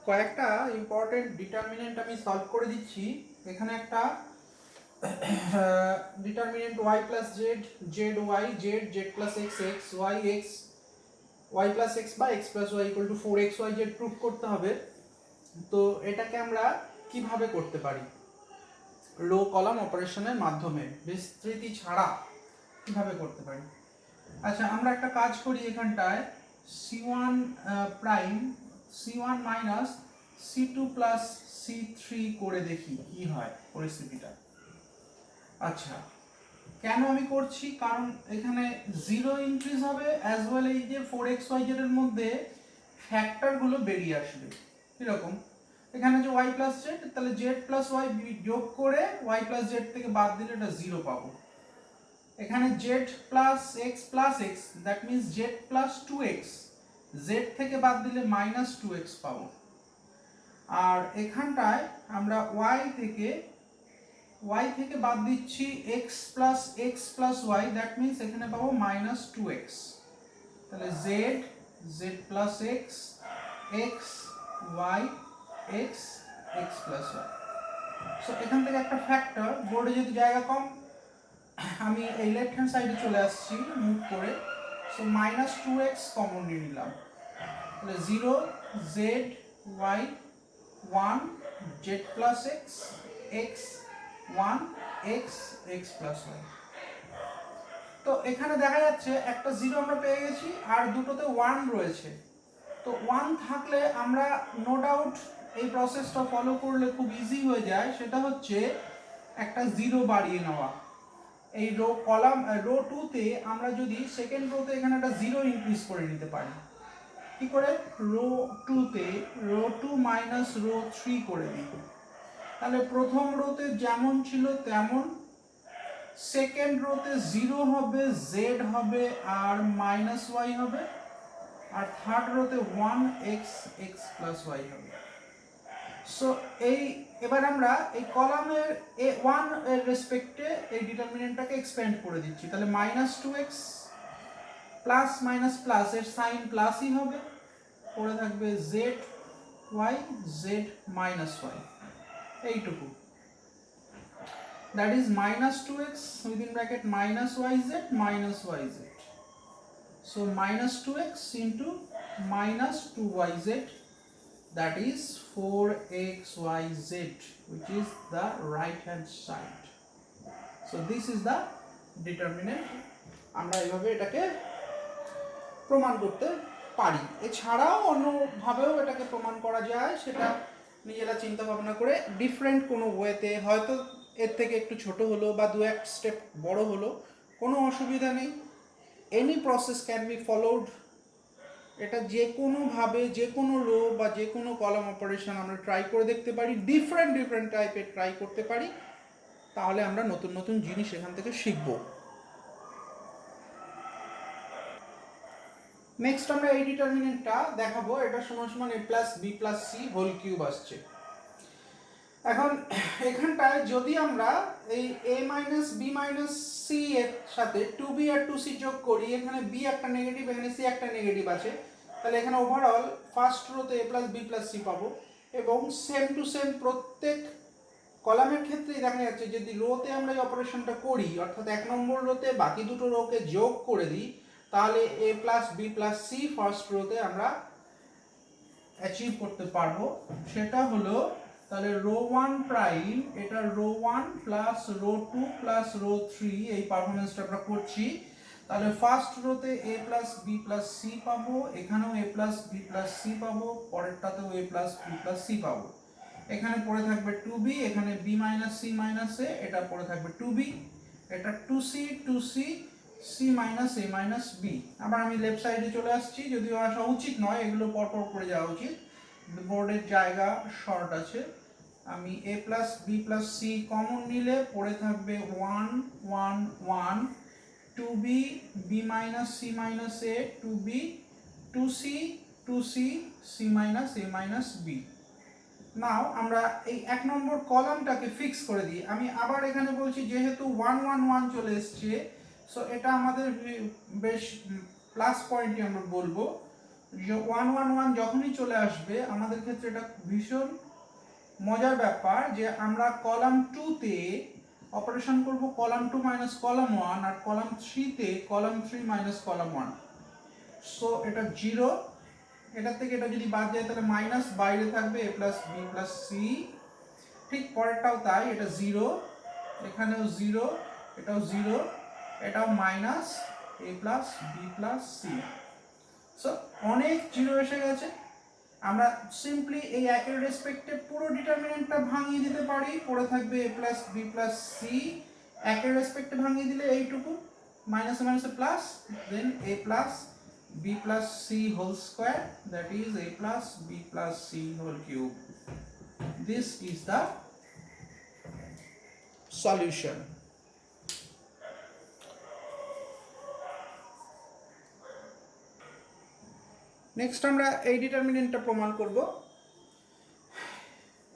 কয়েকটা important determinant আমি solve করে দিচ্ছি। এখানে একটা determinant y plus Z, Z Y, Z Z plus X X Y X Y plus X বা X plus Y equal to 4xy Z proof করতে হবে। তো এটাকে আমরা কিভাবে করতে পারি? রো কলাম অপারেশনের মাধ্যমে, বিস্তৃতি ছাড়া কিভাবে করতে পারি? আচ্ছা, আমরা একটা কাজ করি এখানটায়, c1 prime c1 minus c2 plus c3 করে দেখি কি হয় পরিস্থিতিটা। আচ্ছা, কেন আমি করছি? কারণ এখানে 0 ইনক্রিজ হবে অ্যাজ ওয়েল এই যে 4xyz এর মধ্যে ফ্যাক্টরগুলো বেরিয়ে আসবে। কিরকম? এখানে যে y প্লাস জেড, তাহলে জেড প্লাস ওয়াই যোগ করে y প্লাস জেড থেকে বাদ দিলে এটা 0 পাবো। এখানে Z plus x plus x, that means Z plus 2x, Z থেকে বাদ দিলে মাইনাস 2x পাবো। আর এখানটায় আমরা y থেকে বাদ দিচ্ছি x plus y, that means এখানে পাবো মাইনাস 2x। তাহলে z plus x, x y, x plus y। So এখান থেকে একটা ফ্যাক্টর, বোর্ডে যদি জায়গা কম, আমি এই লেফট হ্যান্ড সাইডে চলে আসছি মুভ করে। সো মাইনাস 2x কমন নিয়ে নিলাম। তাহলে 0 z y 1 z plus x, x 1 x plus y। তো এখানে দেখা যাচ্ছে একটা 0 আমরা পেয়ে গেছি আর দুটোতে 1 রয়েছে। তো 1 থাকলে আমরা নো ডাউট এই প্রসেসটা ফলো করলে খুব ইজি হয়ে যায়। সেটা হচ্ছে একটা 0 বাড়িয়ে নেওয়া। এই রো কলাম রো 2 তে আমরা যদি সেকেন্ড রোতে এখানে একটা 0 ইনক্রিজ করে নিতে পারি। কি করে? রো 2 তে রো 2 মাইনাস রো 3 করে দিই। তাহলে প্রথম রোতে যেমন ছিল তেমন, সেকেন্ড রোতে 0 হবে, জেড হবে আর মাইনাস ওয়াই হবে, আর থার্ড রোতে 1x প্লাস ওয়াই হবে। সো এবার আমরা এই কলামের a1 এর রেসপেক্টে এই ডিটারমিনেন্টটাকে এক্সপ্যান্ড করে দিচ্ছি। তাহলে minus 2x plus minus plus এর সাইন প্লাসই হবে, পড়ে থাকবে Z Y, Z minus Y, এইটুকু। That is minus 2x within bracket minus yz minus yz। So minus 2x into minus 2yz, that is 4xyz, which is the right hand side. So this is the determinant. আমরা এইভাবে এটাকে প্রমাণ করতে পারি। এছাড়াও অন্যভাবেও এটাকে প্রমাণ করা যায়, সেটা নিজেরা চিন্তা ভাবনা করে ডিফারেন্ট কোনো ওয়েতে, হয়তো এর থেকে একটু ছোট হলো বা দু এক স্টেপ বড় হলো, কোনো অসুবিধা নেই। Any process can be followed. এটা যে কোনোভাবে যে কোনো রো বা যে কোনো কলাম অপারেশন আমরা ট্রাই করে দেখতে পারি, ডিফারেন্ট টাইপের ট্রাই করতে পারি, তাহলে আমরা নতুন নতুন জিনিস এখান থেকে শিখব। নেক্সট আমরা এই ডিটারমিনেন্টটা দেখাবো। এটা সমান সমান a plus B plus C whole cube আসছে। এখন এখানটায় যদি আমরা এই a minus B minus C এর সাথে 2b আর 2c যোগ করি, এখানে b একটা নেগেটিভ, এখানে c একটা নেগেটিভ আছে, তাহলে এখানে ওভারঅল ফার্স্ট রোতে a plus B plus C পাবো। এবং সেম টু সেম প্রত্যেক কলামের ক্ষেত্রেই দেখা যাচ্ছে, যদি রোতে আমরা এই অপারেশনটা করি, অর্থাৎ এক নম্বর রোতে বাকি দুটো রোকে যোগ করে দিই, তাহলে a plus B plus C first রোতে আমরা অ্যাচিভ করতে পারবো। সেটা হলো, তাহলে রো 1 প্রাইম, এটা row 1 plus row 2 plus row 3, এই পারফরম্যান্সটা আমরা করছি। তাহলে ফার্স্ট রোতে a plus B plus C পাবো, এখানেও a plus B plus C পাবো, পরেরটাতেও a plus B plus C পাবো। এখানে পড়ে থাকবে 2b, এখানে b minus C minus a, এটা পড়ে থাকবে 2b, এটা 2c c minus a minus b। আবার আমি লেফট সাইডে চলে আসছি, যদিও আসা উচিত নয়, এগুলো পরপর করে যাওয়া উচিত, বোর্ডের জায়গা শর্ট আছে। আমি a plus B plus C common নিলে পড়ে থাকবে 1 1 1, 2b b minus C minus a, 2b 2c c minus a minus b। Now আমরা এই এক নম্বর কলামটাকে ফিক্স করে দিই। আমি আবার এখানে বলছি, যেহেতু 1 1 1 চলে এসছে, সো এটা আমাদের বেশ প্লাস পয়েন্টই আমরা বলবো 1 1 1 যখনই চলে আসবে আমাদের ক্ষেত্রে এটা ভীষণ মজার ব্যাপার যে আমরা কলাম 2 তে অপারেশন করব কলাম 2 মাইনাস কলাম 1 আর কলাম 3 তে কলাম 3 মাইনাস কলাম 1। সো এটা 0, এটা থেকে এটা যদি বাদ যায় তাহলে মাইনাস বাইরে থাকবে a plus b plus c। ঠিক পরেরটাও তাই, এটা 0, এখানেও 0, এটাও 0, এটাও minus a plus b plus c। So অনেক 0 এসে গেছে। আমরা সিম্পলি এই একের রেসপেক্টে পুরো ডিটারমিনেন্টটা ভাঙিয়ে দিতে পারি, পড়ে থাকবে a plus b plus c। একের রেসপেক্টে ভাঙিয়ে দিলে এইটুকু মাইনাসে মাইনাসে plus, then a plus b plus c whole square, that is a plus b plus c whole cube. This is the solution. Next আমরা এই ডিটারমিনেন্টটা প্রমাণ করব।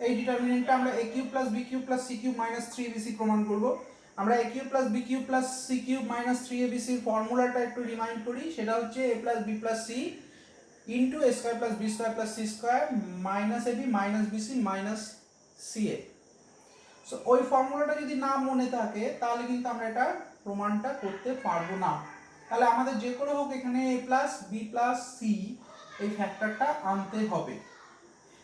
এই ডিটারমিনেন্টটা আমরা a cube plus b cube plus c cube minus 3abc প্রমাণ করব। আমরা a cube plus b cube plus c cube minus 3abc এর ফর্মুলাটা একটু রিমাইন্ড করি, সেটা হচ্ছে a plus b plus c into a square plus b square plus c square minus ab minus bc minus ca। So ওই ফর্মুলাটা যদি না মনে থাকে তাহলে কিন্তু আমরা এটা প্রমাণটা করতে পারবো না। তাহলে আমাদের যে করে হোক এখানে a plus b plus c এই ফ্যাক্টরটা আনতে হবে।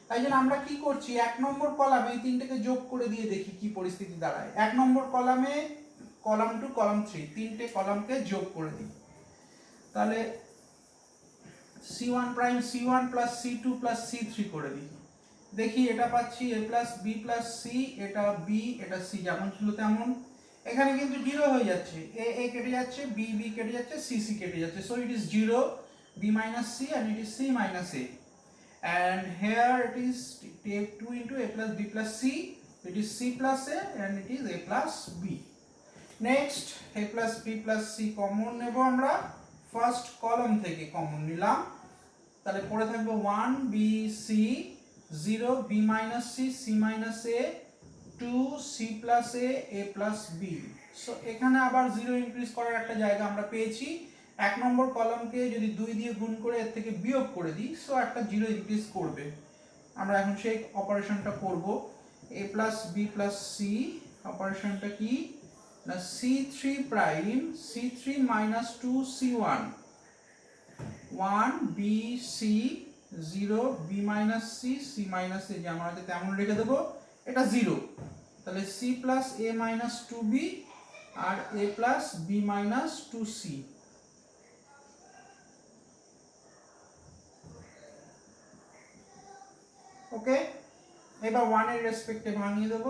তাই জন্য আমরা কি করছি, এক নম্বর কলামে এই তিনটাকে যোগ করে দিয়ে দেখি কি পরিস্থিতি দাঁড়ায়। এক নম্বর কলামে কলাম 2 কলাম 3 তিনটে কলামকে যোগ করে দিই, তাহলে c1 prime c1 plus c2 plus c3 করে দিই। দেখি এটা পাচ্ছি a plus b plus c, এটা b এটা c যেমন ছিল তেমন। এখানে কিন্তু 0 হয়ে যাচ্ছে, a কেটে যাচ্ছে, b কেটে যাচ্ছে, c কেটে যাচ্ছে। So it is 0 b minus c and it is c minus a. And here it is take 2 into a plus b plus c, it is c plus a and it is a plus b. Next a plus b plus c common নেব আমরা, first column থেকে common নিলাম, তাহলে পড়ে থাকবে 1 b c 0 b minus c c minus a 2 c plus a plus b। So এখানে আবার 0 increase করার একটা জায়গা আমরা পেয়েছি। এক নম্বর কলামকে যদি 2 দিয়ে গুণ করে এর থেকে বিয়োগ করে দিই, সো একটা 0 ইনক্রিজ করবে। আমরা এখন সেই অপারেশনটা করব। a plus b plus c অপারেশনটা কি না, c3 prime c3 minus 2 c1 1 b c 0 b minus c c minus a যেমন আছে তেমন রেখে দেব, এটা 0। তাহলে c plus a minus 2b R a plus b minus 2c। ওকে, এবার 1 এর রেসপেক্টে ভাঙিয়ে দেব।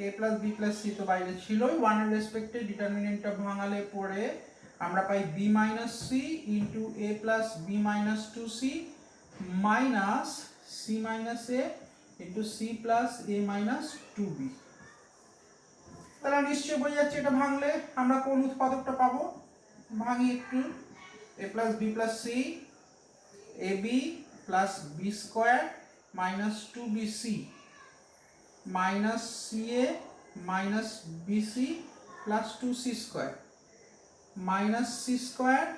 a plus b plus c তো বাইরে ছিলই, 1 এর রেসপেক্টে ডিটারমিনেন্টটা ভাঙালে পরে আমরা পাই b minus c into a plus b minus 2c minus c minus a into c plus a minus 2b। তাহলে নিশ্চয়ই বোঝা যাচ্ছে এটা ভাঙলে আমরা কোন উৎপাদকটা পাবো। ভাঙি একটু, a plus b plus c ab plus b square minus 2bc minus ca minus bc plus 2c square minus c square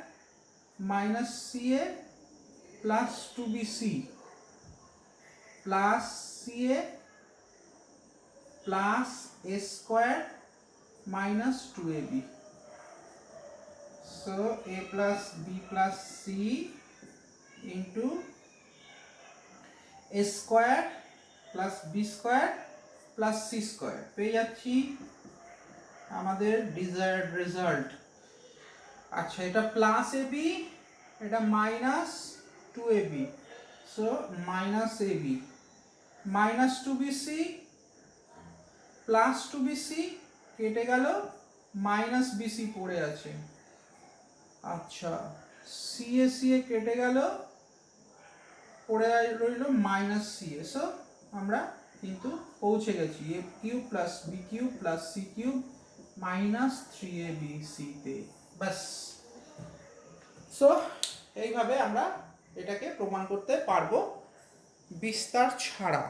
minus ca plus 2bc plus ca plus a square minus 2ab। So a plus b plus c into a square plus b square plus c square পেয়ে যাচ্ছি আমাদের desired result. আচ্ছা, এটা plus ab, এটা minus 2ab, so minus ab minus 2bc plus 2bc কেটে গেল, minus bc পড়ে আছে। আচ্ছা, ca কেটে গেল, পড়ে রইল মাইনাস ca। সো আমরা কিন্তু পৌঁছে গেছি a cube plus b cube plus c cube minus 3abc তে। বাস, সো এইভাবে আমরা এটাকে প্রমাণ করতে পারবো বিস্তার ছাড়া।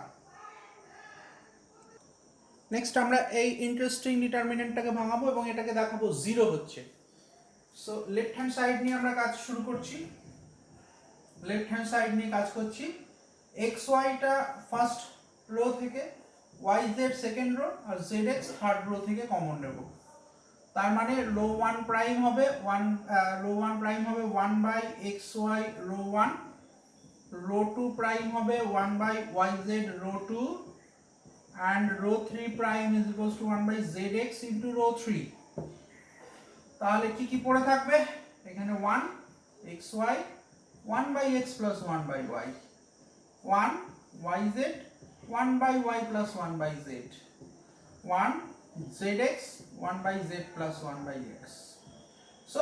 নেক্সট আমরা এই ইন্টারেস্টিং ডিটারমিনেন্টটাকে ভাঙাবো এবং এটাকে দেখাবো 0 হচ্ছে। সো লেফট হ্যান্ড সাইড নিয়ে আমরা কাজ শুরু করছি। লেফট হ্যান্ড সাইড নিয়ে কাজ করছি। এক্স ওয়াইটা ফার্স্ট রো থেকে, ওয়াই জেড সেকেন্ড রো, আর জেড এক্স থার্ড রো থেকে কমন নেব। তার মানে রো ওয়ান প্রাইম হবে one by X Y row one, row two prime হবে one by Y Z row two, and row 3 prime is equals to 1 by zx into row 3. তাহলে কি কি পড়ে থাকবে? এখানে 1 xy 1 by x plus 1 by y, 1 yz 1 by y plus 1 by z, 1 zx 1 by z plus 1 by x. So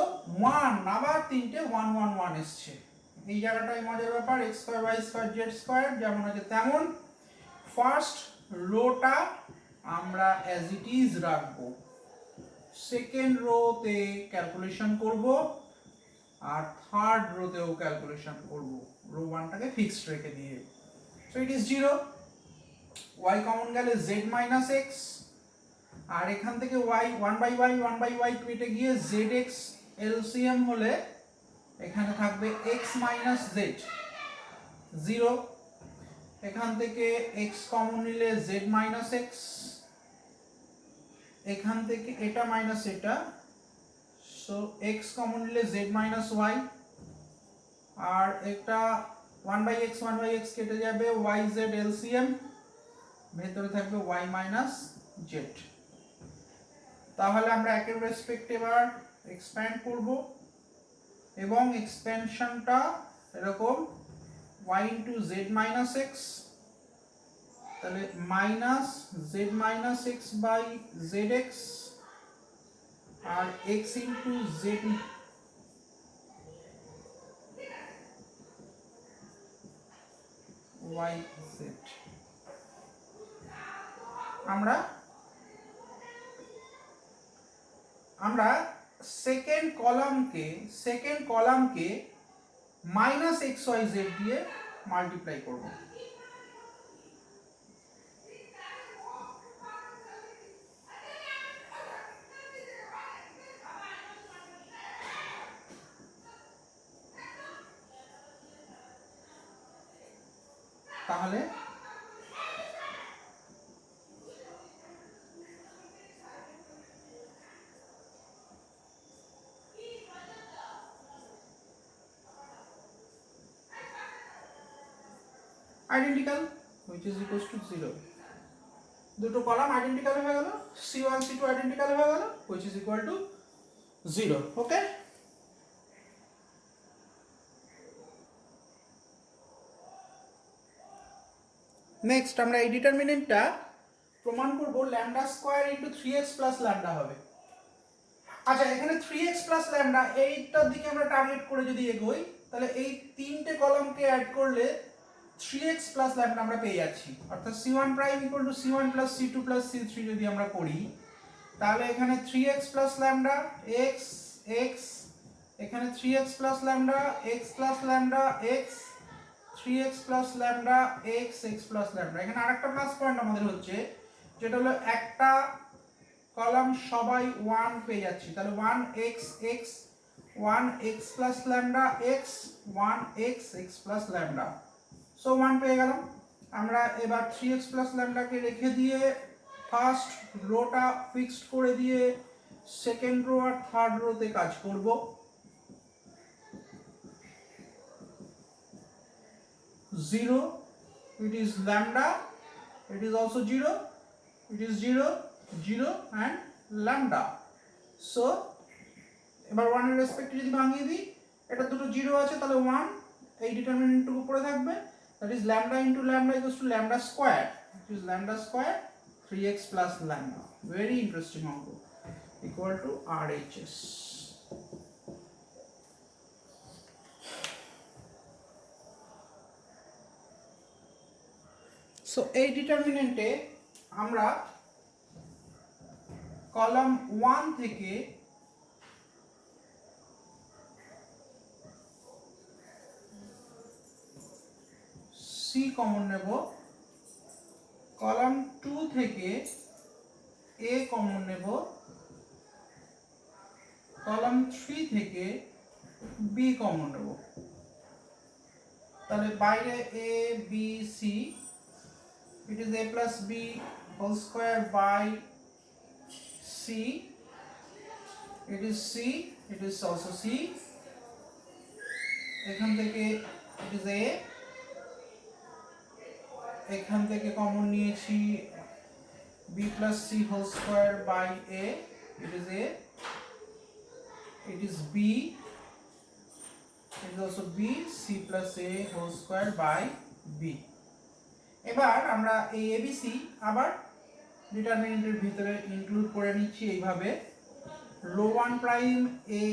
1 আবার তিনটে 1 1 1 এসছে। এই জায়গাটাই মজার ব্যাপার, x square y square z square যেমন আছে তেমন। ফার্স্ট রোটা আমরা অ্যাজ ইট ইজ রাখবো, সেকেন্ড রোতে ক্যালকুলেশন করব, আর থার্ড রোতেও ক্যালকুলেশন করব, রো ওয়ানটাকে ফিক্সড রেখে দিয়ে। So it is 0, y common গেলে z মাইনাস x, আর এখান থেকে y 1 বাই y কেটে গিয়ে zx এলসিএম হলে এখানে থাকবে x মাইনাস z 0, এখান থেকে x কমন নিলে z মাইনাস x, এখান থেকে এটা মাইনাস এটা, সো x কমন নিলে z মাইনাস y, আর এটা 1 বাই x কেটে যাবে y z এলসিএম, ভেতরে থাকবে y মাইনাস z। তাহলে আমরা একের রেসপেক্টে এবার এক্সপ্যান্ড করব, এবং এক্সপেনশনটা এরকম y into z minus x, তাহলে minus z minus x by zx, আর x into z y z। আমরা সেকেন্ড কলামকে মাইনাস এক্স ওয়াই জেড দিয়ে মাল্টিপ্লাই করব। তাহলে identical which is equals to 0, দুটো কলাম আইডেন্টিক্যাল হয়ে গেল, c1 c2 আইডেন্টিক্যাল হয়ে গেল which is equal to 0। Okay, next আমরা এই ডিটারমিনেন্টটা প্রমাণ করব lambda square into 3x plus lambda হবে। আচ্ছা, এখানে 3x প্লাস ল্যামডা এইটার দিকে আমরা টার্গেট করে যদি এগোই, তাহলে এই তিনটে কলামকে অ্যাড করলে 3x প্লাস ল্যামডা আমরা পেয়ে যাচ্ছি, অর্থাৎ c1 prime equal two c1 plus c2 plus c3 যদি আমরা করি, তাহলে এখানে 3x plus lambda x x, এখানে 3x plus lambda x plus lambda x, 3x plus lambda x x plus lambda. এখানে আরেকটা প্লাস পয়েন্ট আমাদের হচ্ছে, যেটা হলো একটা কলাম সবাই 1 পেয়ে যাচ্ছি, তাহলে 1x x 1x plus lambda x 1x x plus lambda, so 1 পেয়ে গেলাম। আমরা এবার 3x প্লাস ল্যামডাকে রেখে দিয়ে ফার্স্ট রোটা ফিক্সড করে দিয়ে সেকেন্ড রো আর থার্ড রোতে কাজ করব। Zero, it is lambda, it is also 0, it is 0 0 and lambda। so এবার 1 এর রেসপেক্টে যদি ভাঙিয়ে দিই, এটা দুটো 0 আছে, তাহলে 1 এই ডিটারমিনেন্টটুকু পড়ে থাকবে, that is lambda into lambda equals to lambda square, which is lambda square 3x plus lambda, very interesting অঙ্ক, equal to RHS। সো এই ডিটারমিনেন্টে আমরা কলাম 1 থেকে c কমন নেব, কলাম 2 থেকে a কমন নেব, কলাম 3 থেকে b কমন নেব। তাহলে বাইরে a b c, it is a plus b whole square by c, it is c, it is also c, এখান থেকে it is a, এখান থেকে কমন নিয়েছি b plus c whole square by a, it is a, it is b, it is also b, c plus a whole square by b. এবার আমরা এই abc আবার ডিটারমিনেন্টের ভিতরে ইনক্লুড করে নিচ্ছি এইভাবে, row 1 prime a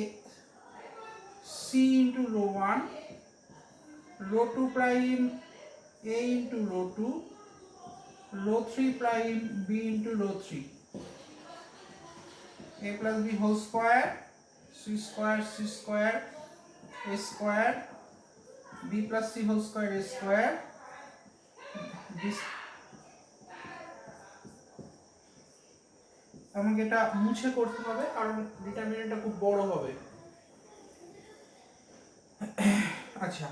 c into row 1, row 2 prime a into row 2, row 3 prime b into row 3, a plus b whole square, c square c square a square, b plus c whole square a square, this আমাকে এটা মুছে করতে হবে কারণ ডিটারমিনেন্টটা খুব বড় হবে। আচ্ছা,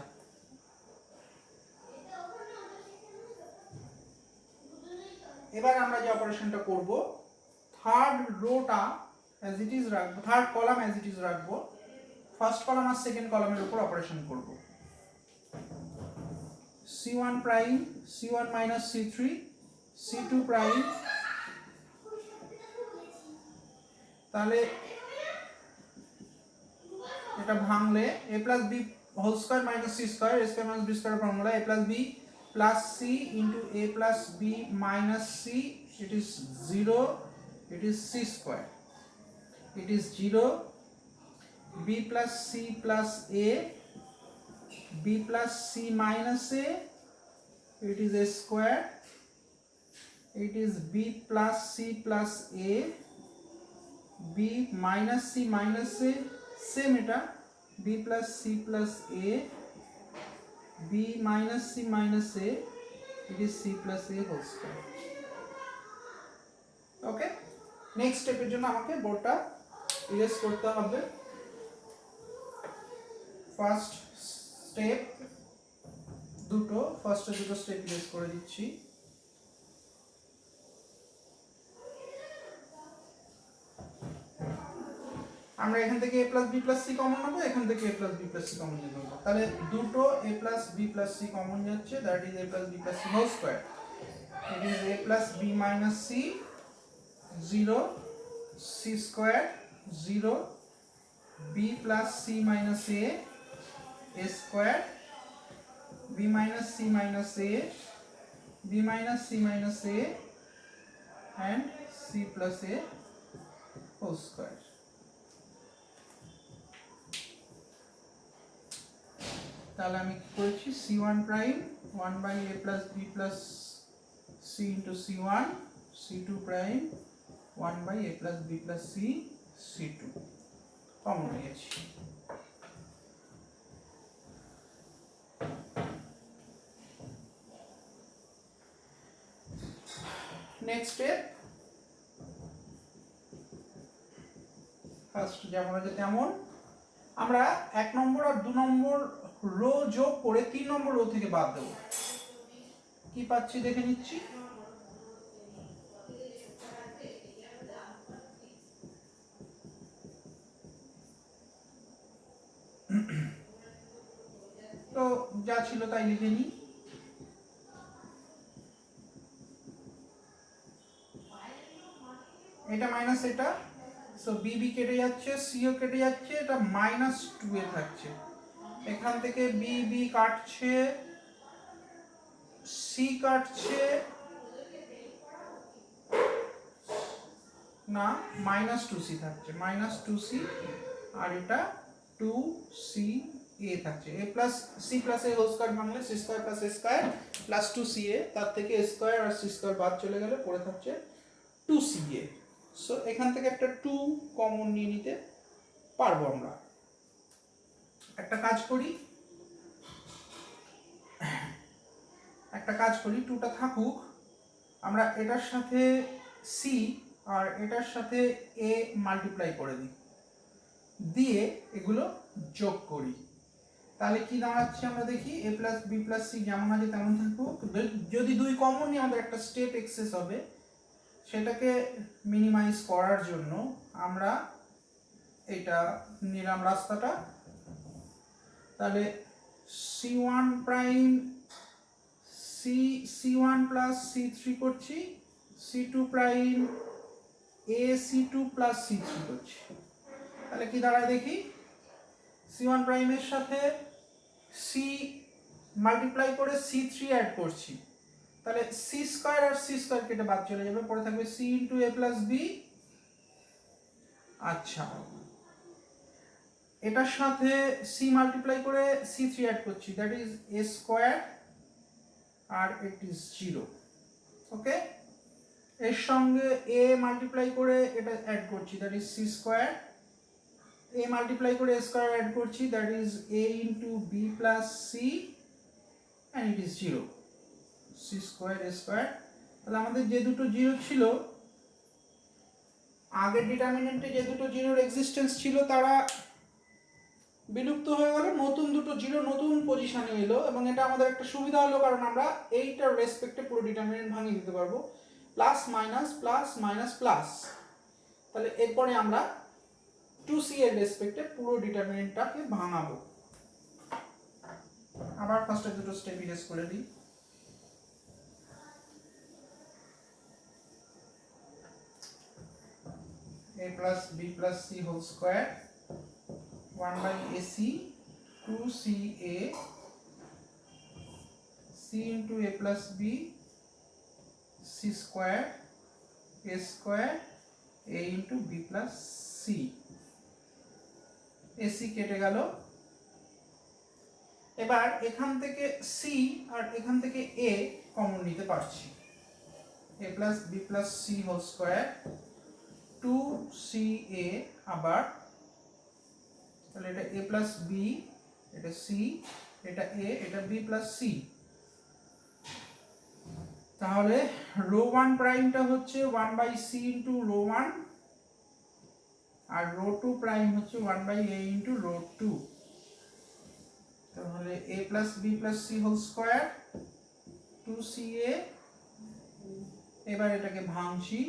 এবার আমরা যে অপারেশনটা করব, থার্ড রোটা অ্যাজ ইট ইজ রাখবো, third column as it is রাখবো, ফার্স্ট কলাম আর সেকেন্ড কলামের উপর অপারেশন করব। c1 prime c1 minus c3 c2 prime, তাহলে এটা ভাঙলে a plus b whole square minus c square, a square minus b square formula, a plus b plus c into a plus b minus c, it is 0, it is c square, it is 0, b plus c plus a, b plus c minus a, it is a square, it is b plus c plus a, b minus c minus a, same এটা b plus c plus a, b minus c minus a, it is c plus a whole square. Okay, next স্টেপের জন্য আমাকে বোর্ডটা erase করতে হবে। First step দুটো, ফার্স্টে দুটো স্টেপ ইরেজ করে দিচ্ছি। আমরা এখান থেকে a plus b plus c common নেব, এখান থেকে a plus b plus c common নেব, তাহলে দুটো a plus b plus c common যাচ্ছে, that is a plus b plus c whole square, it is a plus b minus c 0, c square 0, b plus c minus a a square, b minus c minus a, b minus c minus a, and c plus a whole square. তাহলে আমি কি করেছি, c1 prime 1 by a plus b plus c into c1, c2 prime 1 by a plus b plus c c2 common নিয়েছি। Next step, first যেমন আছে তেমন আমরা 1 নম্বর আর 2 নম্বর রো যোগ করে 3 নম্বর রো থেকে বাদ দেব। কি পাচ্ছি দেখে নিচ্ছি, তো যা ছিল তাই লিখে নিই। এটা মাইনাস এটা, সো বি বি কেটে যাচ্ছে, সিও কেটে যাচ্ছে, এটা মাইনাস 2 এ থাকছে, এখান থেকে বি বি কাটছে, সি কাটছে না, মাইনাস 2c থাকছে, মাইনাস 2c, আর এটা 2ca থাকছে, a plus c plus a whole square ভাঙলে c square plus a square plus 2ca, তার থেকে a স্কয়ার আর c স্কয়ার বাদ চলে গেলে পড়ে থাকছে 2ca। সো এখান থেকে একটা 2 কমন নিয়ে নিতে পারবো আমরা। একটা কাজ করি, 2টা থাকুক, আমরা এটার সাথে c আর এটার সাথে a মাল্টিপ্লাই করে দিই, দিয়ে এগুলো যোগ করি, তাহলে কি দাঁড়াচ্ছে আমরা দেখি a plus B plus C যেমন আছে তেমন থাকুক। যদি দুই কমন নিয়ে আমাদের একটা স্টেপ এক্সেস হবে, সেটাকে মিনিমাইজ করার জন্য আমরা এটা নিলাম রাস্তাটা। তাহলে c1 prime c1 plus c3 করছি, c2 prime ac2 plus c3 করছি। তাহলে কি দাঁড়ায় দেখি, c1 প্রাইমের সাথে c মাল্টিপ্লাই করে c3 অ্যাড করছি, তাহলে c স্কয়ার আর c স্কয়ার কেটে বাদ চলে যাবে, পরে থাকবে c into a plus b। আচ্ছা, এটার সাথে c মাল্টিপ্লাই করে c3 অ্যাড করছি, দ্যাট ইজ a স্কয়ার আর ইট ইজ 0। ওকে, এর সঙ্গে a মাল্টিপ্লাই করে এটা অ্যাড করছি, that is c square. a multiply করে a স্কয়ার অ্যাড করছি, that is a into b plus c and it is 0, c square a square. তাহলে আমাদের যে দুটো জিরো ছিল আগের ডিটারমিনেন্টে, যে দুটো জিরোর এক্সিস্টেন্স ছিল তারা বিলুপ্ত হয়ে গেল, নতুন দুটো জিরো নতুন পজিশনে এলো, এবং এটা আমাদের একটা সুবিধা হলো কারণ আমরা এইটার রেসপেক্টে পুরো ডিটারমিনেন্ট ভাঙিয়ে দিতে পারবো, plus minus plus minus plus. তাহলে এরপরে আমরা 2c এর রেসপেক্টে পুরো ডিটারমিনেন্টটাকে ভাঙাবো। আবার ফার্স্টে দুটো স্টেপ ইরেজ করে দিই। a plus b plus c whole square 1 by ac 2ca c into a plus b c square a square a into b plus c। ac কেটে গেল। এবার এখান থেকে c আর এখান থেকে a কমন নিতে পারছি, a plus b plus c whole square 2ca আবার, তাহলে এটা a plus b, এটা c, এটা a, এটা b plus c। তাহলে রো 1 প্রাইমটা হচ্ছে 1 বাই c ইনটু রো 1, আর রো 2 প্রাইম হচ্ছে 1 বাই a ইনটু রো 2। তাহলে a plus b plus c whole square 2ca। এবার এটাকে ভাঙছি,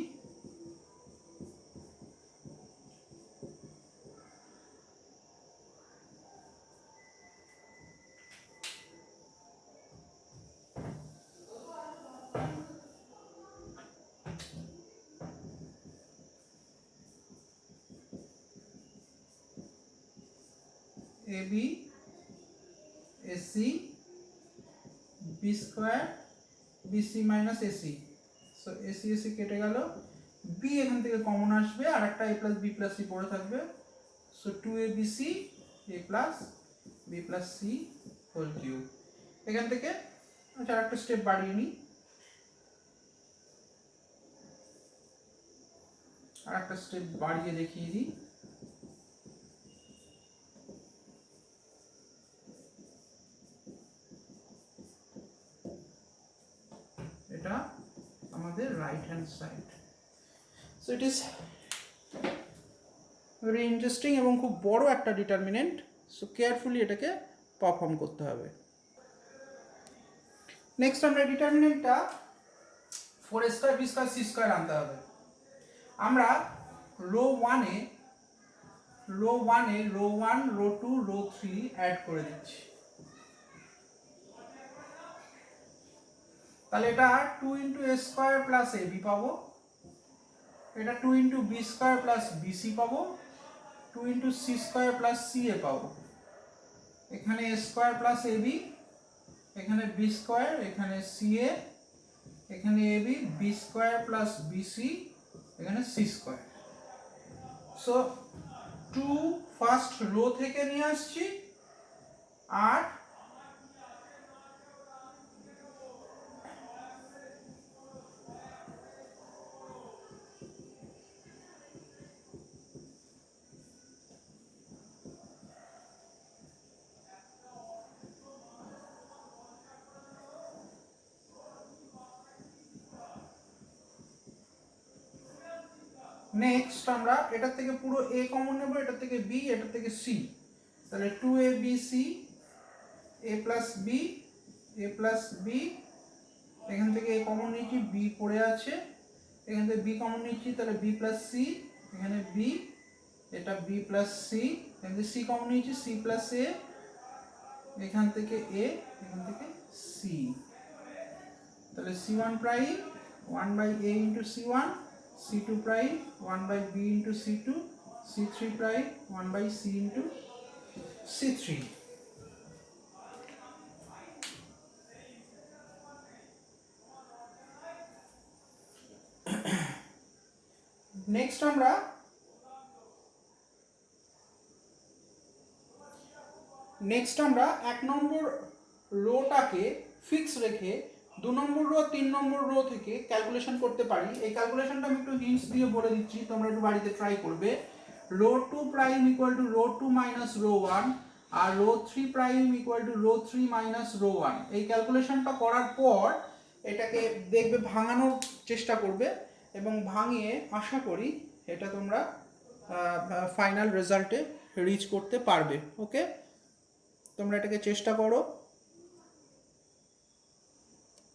ab ac b square bc minus ac। So ac ac কেটে গেল, b এখান থেকে কমন আসবে, আর একটা a plus b plus c পড়ে থাকবে। So 2abc a plus b plus c whole cube. এখান থেকে আচ্ছা আরেকটা স্টেপ বাড়িয়ে নিই, আরেকটা স্টেপ বাড়িয়ে দেখিয়ে দিই। এটা আমাদের right hand side. So it is very interesting এবং খুব বড় একটা ডিটারমিনেন্ট। সো কেয়ারফুলি এটাকে পারফর্ম করতে হবে। নেক্সট আমরা ডিটারমিনেন্টটা 4a square b square c square আনতে হবে। আমরা rho 1 a row 1 row 2 row 3 add করে দিচ্ছি। তাহলে এটা 2 into a square plus ab পাবো, এটা 2 into b square plus bc পাবো, 2 into c square plus ca পাবো। এখানে a স্কয়ার প্লাস ab, এখানে b স্কয়ার, এখানে ca, এখানে ab, b square plus bc, এখানে c square. So 2 first row থেকে নিয়ে আসছি, আর নেক্সট আমরা এটার থেকে পুরো a কমন নেব, এটার থেকে b, এটার থেকে c। তাহলে 2abc এ প্লাস বি, এ প্লাস বি, এখান থেকে এ কমন নিচ্ছি, বি পড়ে আছে, এখান থেকে বি কমন নিচ্ছি, তাহলে বি প্লাস সি, এখানে বি, এটা বি প্লাস সি, এখান থেকে সি কমন নিচ্ছি, সি প্লাস এ, এখান থেকে এ, এখান থেকে সি, তাহলে C one prime 1/a into C one, C two prime 1/b into C two, C three prime 1/c into C three. Next আমরা এক নম্বর রোটাকে ফিক্স রেখে 2 নম্বর রো 3 নম্বর রো থেকে ক্যালকুলেশন করতে পারি। এই ক্যালকুলেশনটা আমি একটু হিন্টস দিয়ে বলে দিচ্ছি, তোমরা একটু বাড়িতে ট্রাই করবে। Row 2 prime equal to row 2 minus row 1 আর row 3 prime equal to row 3 minus row 1। এই ক্যালকুলেশনটা করার পর এটাকে দেখবে, ভাঙানোর চেষ্টা করবে এবং ভাঙিয়ে আশা করি এটা তোমরা ফাইনাল রেজাল্টে রিচ করতে পারবে। ওকে, তোমরা এটাকে চেষ্টা করো।